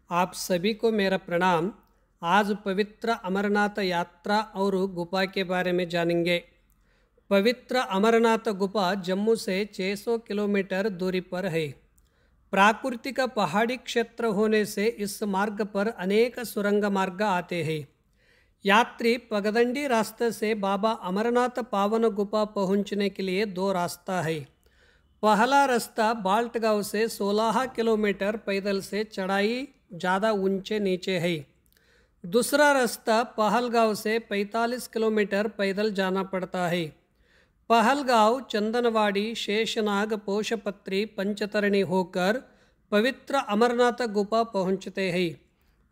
आप सभी को मेरा प्रणाम। आज पवित्र अमरनाथ यात्रा और गुफा के बारे में जानेंगे। पवित्र अमरनाथ गुफा जम्मू से 600 किलोमीटर दूरी पर है। प्राकृतिक पहाड़ी क्षेत्र होने से इस मार्ग पर अनेक सुरंग मार्ग आते हैं। यात्री पगडंडी रास्ते से बाबा अमरनाथ पावन गुफा पहुंचने के लिए दो रास्ता है। पहला रास्ता बाल्ट गांव से 16 किलोमीटर पैदल से चढ़ाई ज़्यादा ऊंचे नीचे है। दूसरा रास्ता पहलगांव से 45 किलोमीटर पैदल जाना पड़ता है। पहलगांव, चंदनवाड़ी, शेषनाग, पोषपत्री, पंचतरणी होकर पवित्र अमरनाथ गुफा पहुंचते हैं।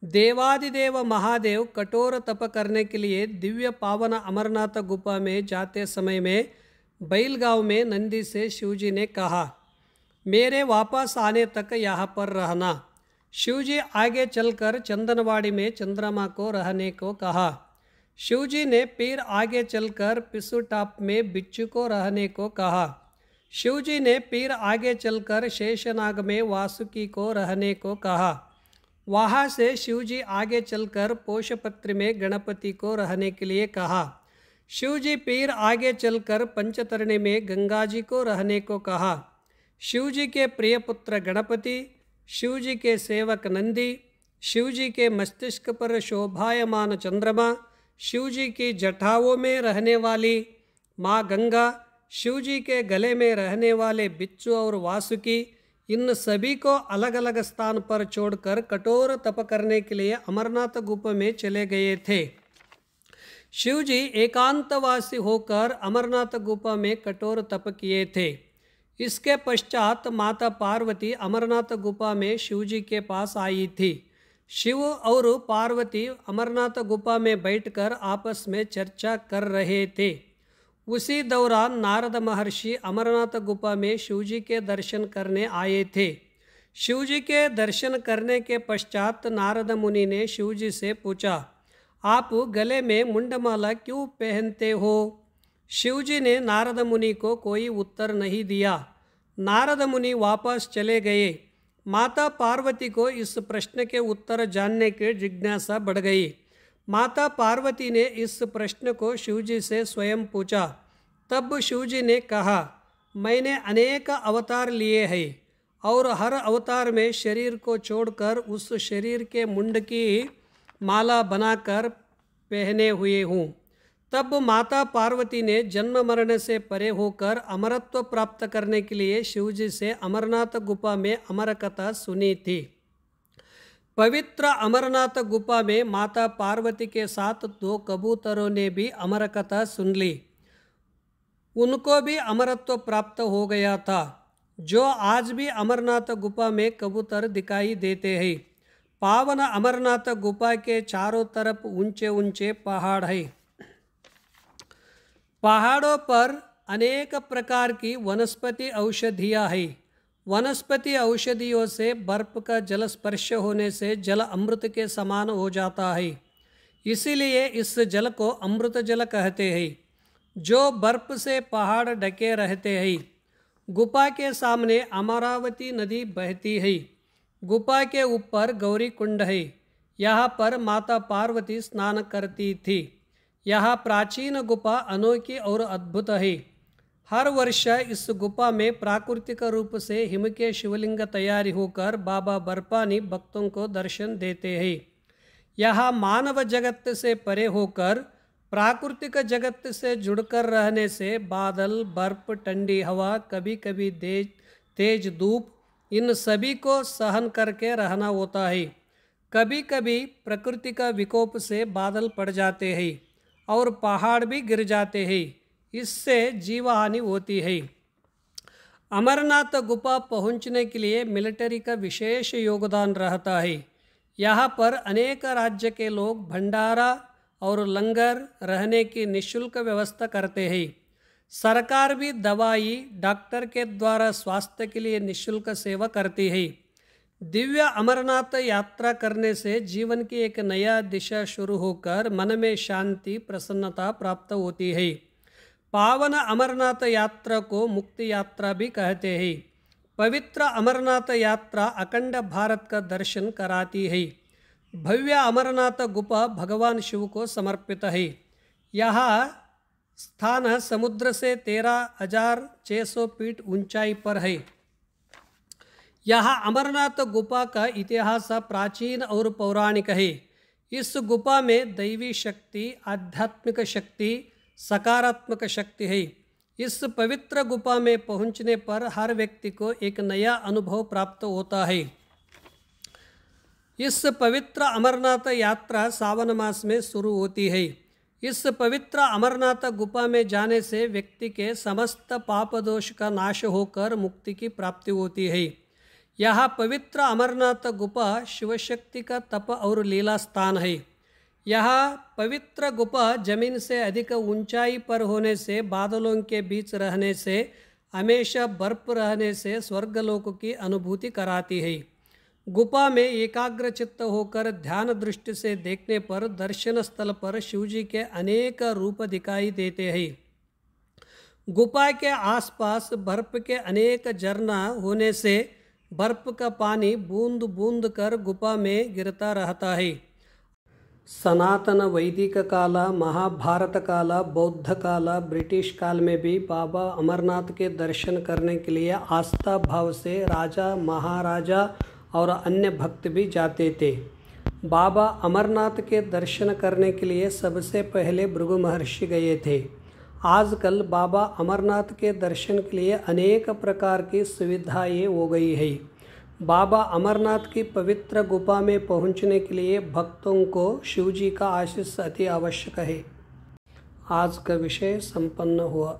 देवादिदेव महादेव कठोर तप करने के लिए दिव्य पावन अमरनाथ गुफा में जाते समय में बैलगांव में नंदी से शिवजी ने कहा, मेरे वापस आने तक यहाँ पर रहना। शिवजी आगे चलकर चंदनवाड़ी में चंद्रमा को रहने को कहा। शिवजी ने फिर आगे चलकर पिसुटाप में बिच्छू को रहने को कहा। शिवजी ने फिर आगे चलकर शेषनाग में वासुकी को रहने को कहा। वहाँ से शिवजी आगे चलकर पोषपत्र में गणपति को रहने के लिए कहा। शिवजी फिर आगे चलकर पंचतरणी में गंगा जी को रहने को कहा। शिवजी के प्रिय पुत्र गणपति, शिवजी के सेवक नंदी, शिवजी के मस्तिष्क पर शोभायमान चंद्रमा, शिवजी की जटाओं में रहने वाली माँ गंगा, शिवजी के गले में रहने वाले बिच्छू और वासुकी, इन सभी को अलग अलग स्थान पर छोड़कर कठोर तप करने के लिए अमरनाथ गुफा में चले गए थे। शिवजी एकांतवासी होकर अमरनाथ गुफा में कठोर तप किए थे। इसके पश्चात माता पार्वती अमरनाथ गुफा में शिवजी के पास आई थी। शिव और पार्वती अमरनाथ गुफा में बैठकर आपस में चर्चा कर रहे थे। उसी दौरान नारद महर्षि अमरनाथ गुफा में शिवजी के दर्शन करने आए थे। शिवजी के दर्शन करने के पश्चात नारद मुनि ने शिवजी से पूछा, आप गले में मुंडमाला क्यों पहनते हो? शिवजी ने नारद मुनि को कोई उत्तर नहीं दिया। नारद मुनि वापस चले गए। माता पार्वती को इस प्रश्न के उत्तर जानने की जिज्ञासा बढ़ गई। माता पार्वती ने इस प्रश्न को शिवजी से स्वयं पूछा। तब शिवजी ने कहा, मैंने अनेक अवतार लिए हैं और हर अवतार में शरीर को छोड़कर उस शरीर के मुंड की माला बनाकर पहने हुए हूँ। तब माता पार्वती ने जन्म मरण से परे होकर अमरत्व प्राप्त करने के लिए शिवजी से अमरनाथ गुफा में अमर कथा सुनी थी। पवित्र अमरनाथ गुफा में माता पार्वती के साथ दो कबूतरों ने भी अमर कथा सुन ली। उनको भी अमरत्व प्राप्त हो गया था। जो आज भी अमरनाथ गुफा में कबूतर दिखाई देते हैं। पावन अमरनाथ गुफा के चारों तरफ ऊंचे ऊंचे पहाड़ हैं। पहाड़ों पर अनेक प्रकार की वनस्पति औषधियाँ हैं। वनस्पति औषधियों से बर्फ का जल स्पर्श होने से जल अमृत के समान हो जाता है। इसीलिए इस जल को अमृत जल कहते हैं। जो बर्फ से पहाड़ ढके रहते हैं। गुफा के सामने अमरावती नदी बहती है। गुफा के ऊपर गौरी कुंड है। यहाँ पर माता पार्वती स्नान करती थी। यह प्राचीन गुफा अनोखी और अद्भुत है। हर वर्ष इस गुफा में प्राकृतिक रूप से हिम के शिवलिंग तैयार होकर बाबा बर्फानी भक्तों को दर्शन देते हैं। यह मानव जगत से परे होकर प्राकृतिक जगत से जुड़कर रहने से बादल, बर्फ, ठंडी हवा, कभी कभी तेज धूप, इन सभी को सहन करके रहना होता है। कभी कभी प्रकृति का विकोप से बादल पड़ जाते हैं और पहाड़ भी गिर जाते हैं। इससे जीवहानि होती है। अमरनाथ गुफा पहुंचने के लिए मिलिट्री का विशेष योगदान रहता है। यहाँ पर अनेक राज्य के लोग भंडारा और लंगर रहने की निःशुल्क व्यवस्था करते हैं। सरकार भी दवाई, डॉक्टर के द्वारा स्वास्थ्य के लिए निःशुल्क सेवा करती है। दिव्य अमरनाथ यात्रा करने से जीवन की एक नया दिशा शुरू होकर मन में शांति, प्रसन्नता प्राप्त होती है। पावन अमरनाथ यात्रा को मुक्ति यात्रा भी कहते हैं। पवित्र अमरनाथ यात्रा अखंड भारत का दर्शन कराती है। भव्य अमरनाथ गुफा भगवान शिव को समर्पित है। यह स्थान समुद्र से 13,600 फीट ऊंचाई पर है। यह अमरनाथ गुफा का इतिहास प्राचीन और पौराणिक है। इस गुफा में दैवी शक्ति, आध्यात्मिक शक्ति, सकारात्मक शक्ति है। इस पवित्र गुफा में पहुंचने पर हर व्यक्ति को एक नया अनुभव प्राप्त होता है। इस पवित्र अमरनाथ यात्रा सावन मास में शुरू होती है। इस पवित्र अमरनाथ गुफा में जाने से व्यक्ति के समस्त पाप दोष का नाश होकर मुक्ति की प्राप्ति होती है। यह पवित्र अमरनाथ गुफा शिवशक्ति का तप और लीला स्थान है। यह पवित्र गुफा जमीन से अधिक ऊंचाई पर होने से, बादलों के बीच रहने से, हमेशा बर्फ रहने से स्वर्गलोक की अनुभूति कराती है। गुफा में एकाग्र चित्त होकर ध्यान दृष्टि से देखने पर दर्शन स्थल पर शिवजी के अनेक रूप दिखाई देते हैं। गुफा के आसपास बर्फ के अनेक झरना होने से बर्फ का पानी बूंद बूंद कर गुफा में गिरता रहता है। सनातन वैदिक काल, महाभारत काल, बौद्ध काल, ब्रिटिश काल में भी बाबा अमरनाथ के दर्शन करने के लिए आस्था भाव से राजा, महाराजा और अन्य भक्त भी जाते थे। बाबा अमरनाथ के दर्शन करने के लिए सबसे पहले भृगु महर्षि गए थे। आजकल बाबा अमरनाथ के दर्शन के लिए अनेक प्रकार की सुविधाएं हो गई है। बाबा अमरनाथ की पवित्र गुफा में पहुंचने के लिए भक्तों को शिवजी का आशीष अति आवश्यक है। आज का विषय संपन्न हुआ।